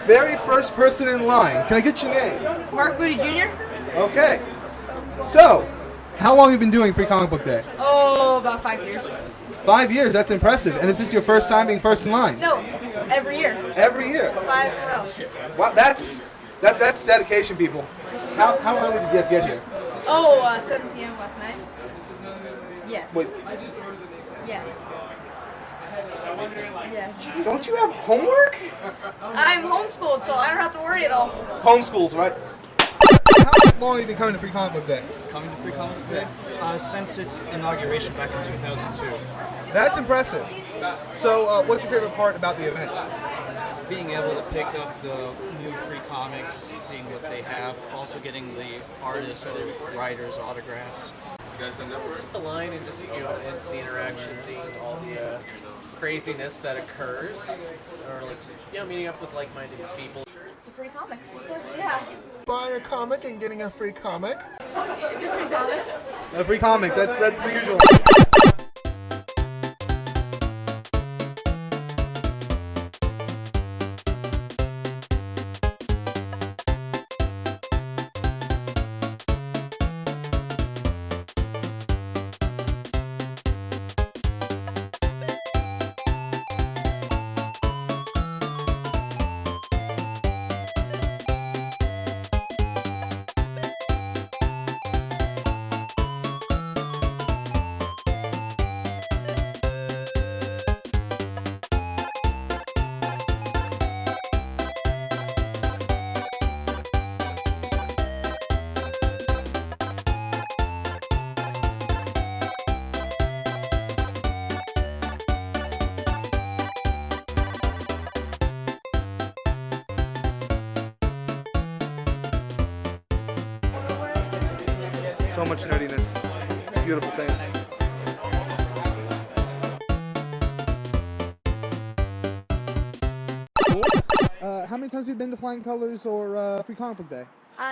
very first person in line. Can I get your name? Mark Booty Jr.? Okay. So, how long have you been doing Free Comic Book Day? Oh, about 5 years. 5 years, that's impressive. And is this your first time being first in line? No, every year. Every year? 5 in a row. Wow, that's dedication, people. How early did you guys get here? Oh, 7 p.m. last night. Yes. Wait, Yes. Yes. don't you have homework? I'm homeschooled, so I don't have to worry at all. Homeschools, right? How long have you been coming to Free Comic Book Day? Coming to Free Comic Book Day since its inauguration back in 2002. That's impressive. So, what's your favorite part about the event? Being able to pick up the new free comics, seeing what they have, also getting the artists or the writers' autographs. Just the line and just and the interaction, seeing all the craziness that occurs, or like meeting up with like-minded people. The free comics, of course, yeah. Buying a comic and getting a free comic. Free comics. Free comics, that's the usual. So much nerdiness. It's a beautiful thing. How many times have you been to Flying Colors or Free Comic Book Day?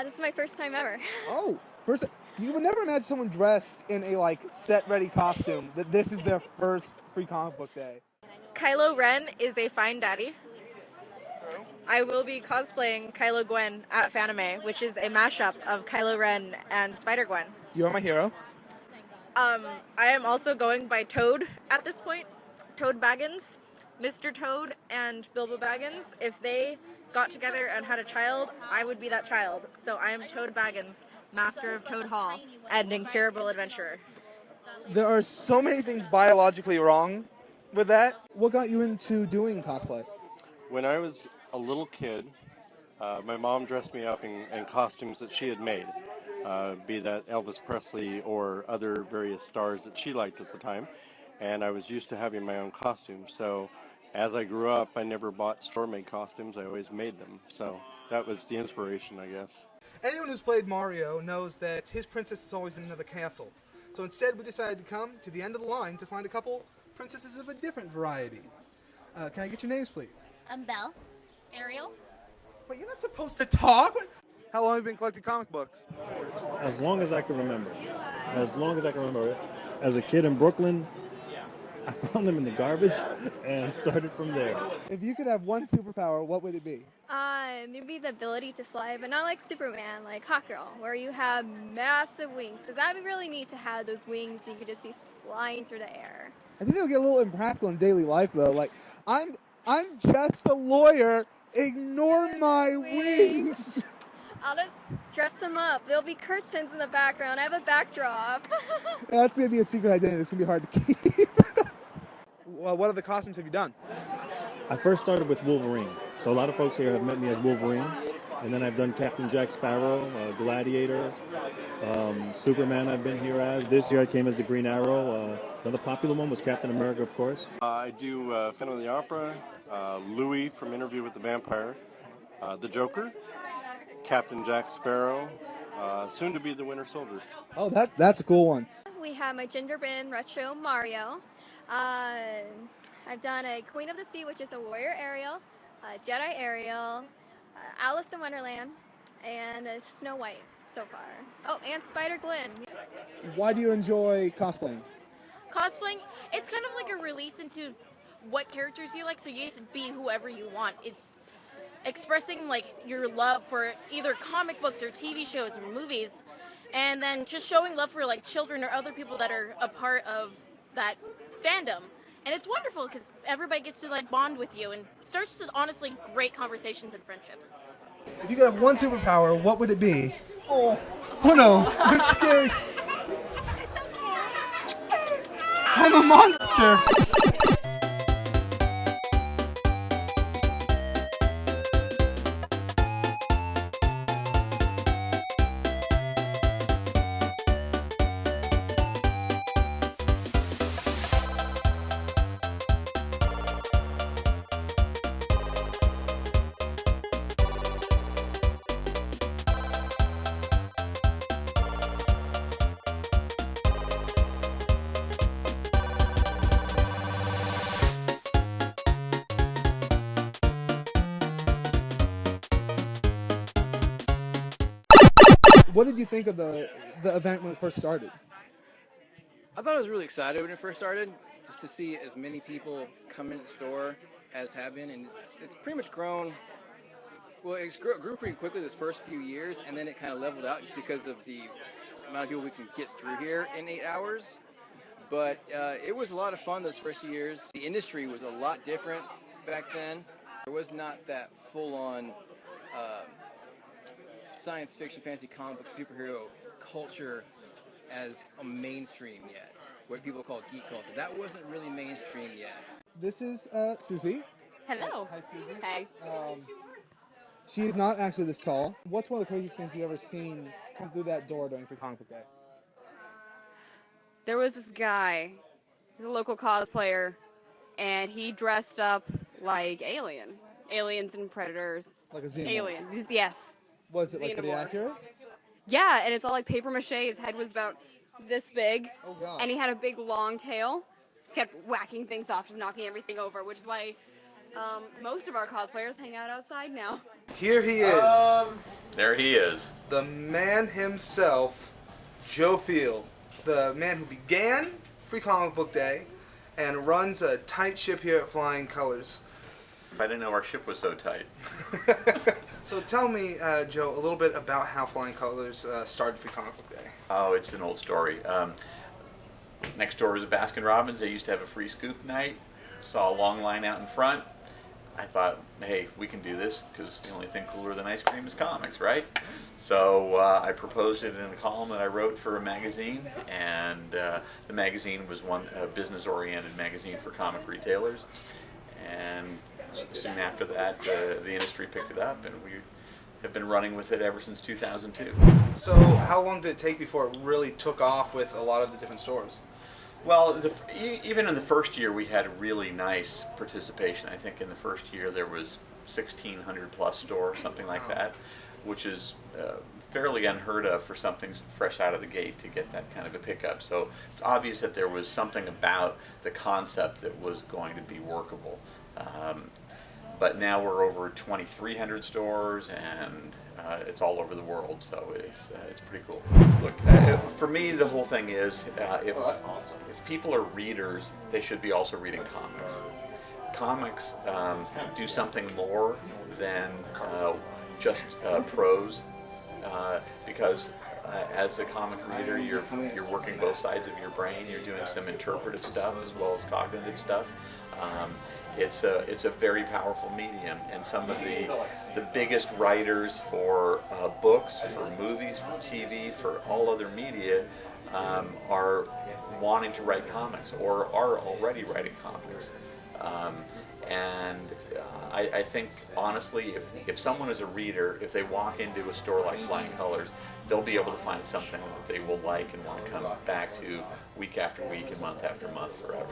This is my first time ever. Oh, first. You would never imagine someone dressed in a set-ready costume that this is their first Free Comic Book Day. Kylo Ren is a fine daddy. I will be cosplaying Kylo Gwen at Fanime, which is a mashup of Kylo Ren and Spider-Gwen. You are my hero. I am also going by Toad at this point. Toad Baggins. Mr. Toad and Bilbo Baggins, if they got together and had a child, I would be that child. So I am Toad Baggins, master of Toad Hall, and incurable adventurer. There are so many things biologically wrong with that. What got you into doing cosplay? When I was a little kid, my mom dressed me up in costumes that she had made, be that Elvis Presley or other various stars that she liked at the time, and I was used to having my own costumes. So as I grew up, I never bought store-made costumes, I always made them. So that was the inspiration, I guess. Anyone who's played Mario knows that his princess is always in another castle. So instead, we decided to come to the end of the line to find a couple princesses of a different variety. Can I get your names, please? I'm Belle. Ariel. Wait, you're not supposed to talk? How long have you been collecting comic books? As long as I can remember. As long as I can remember. As a kid in Brooklyn, I found them in the garbage and started from there. If you could have one superpower, what would it be? Maybe the ability to fly, but not like Superman, like Hawkgirl, where you have massive wings. Because that would be really neat to have those wings so you could just be flying through the air. I think it'll get a little impractical in daily life, though. Like, I'm just a lawyer. Ignore my wings. I'll just dress them up. There'll be curtains in the background. I have a backdrop. That's going to be a secret identity. It's going to be hard to keep. Well, what other costumes have you done? I first started with Wolverine. So a lot of folks here have met me as Wolverine. And then I've done Captain Jack Sparrow, Gladiator, Superman I've been here as. This year I came as the Green Arrow. Another popular one was Captain America, of course. I do Phantom of the Opera, Louis from Interview with the Vampire, the Joker, Captain Jack Sparrow, soon to be the Winter Soldier. Oh, that's a cool one. We have my Gingerbread Retro Mario. I've done a Queen of the Sea, which is a Warrior Ariel, Jedi Ariel, Alice in Wonderland, and Snow White so far. Oh, and Spider-Gwen. Why do you enjoy cosplaying? Cosplaying, it's kind of like a release into what characters you like, so you get to be whoever you want. It's expressing like your love for either comic books or TV shows or movies, and then just showing love for like children or other people that are a part of that fandom. And it's wonderful because everybody gets to like bond with you and starts to honestly great conversations and friendships. If you could have one superpower, what would it be? Oh no, that's scary. I'm a monster. What did you think of the event when it first started? I thought I was really excited when it first started, just to see as many people come in the store as have been, and it's pretty much grown. Well, it grew pretty quickly this first few years, and then it kind of leveled out just because of the amount of people we can get through here in 8 hours. But it was a lot of fun those first years. The industry was a lot different back then. There was not that full-on science fiction, fantasy, comic book, superhero culture as a mainstream yet. What people call geek culture. That wasn't really mainstream yet. This is Susie. Hello. Hi, Susie. Hey. She is not actually this tall. What's one of the craziest things you've ever seen come through that door during Free Comic Book Day? There was this guy, he's a local cosplayer, and he dressed up like aliens and predators. Like a xenomorph. Alien, yes. Was it like pretty Xenomorph. accurate? Yeah, and it's all like paper mache. His head was about this big, Oh gosh. and he had a big long tail. Just kept whacking things off, just knocking everything over, which is why most of our cosplayers hang out outside now. Here he is. There he is. The man himself, Joe Field. The man who began Free Comic Book Day and runs a tight ship here at Flying Colors. I didn't know our ship was so tight. So tell me, Joe, a little bit about how Flying Colors started Free Comic Book Day. Oh, it's an old story. Next door is a Baskin Robbins. They used to have a free scoop night. Saw a long line out in front. I thought, hey, we can do this because the only thing cooler than ice cream is comics, right? So I proposed it in a column that I wrote for a magazine, and the magazine was a business-oriented magazine for comic retailers. And soon after that, the industry picked it up, and we have been running with it ever since 2002. So how long did it take before it really took off with a lot of the different stores? Well, even in the first year, we had a really nice participation. I think in the first year there was 1,600 plus stores, something like that, which is fairly unheard of for something fresh out of the gate to get that kind of a pickup. So it's obvious that there was something about the concept that was going to be workable. But now we're over 2,300 stores, and it's all over the world, so it's pretty cool. Look, for me, the whole thing is if people are readers, they should be also reading comics. Comics do something more than just prose, because as a comic reader, you're working both sides of your brain. You're doing some interpretive stuff as well as cognitive stuff. It's a very powerful medium, and some of the biggest writers for books, for movies, for TV, for all other media are wanting to write comics or are already writing comics. I think, honestly, if someone is a reader, if they walk into a store like Flying Colors, they'll be able to find something that they will like and want to come back to week after week and month after month forever.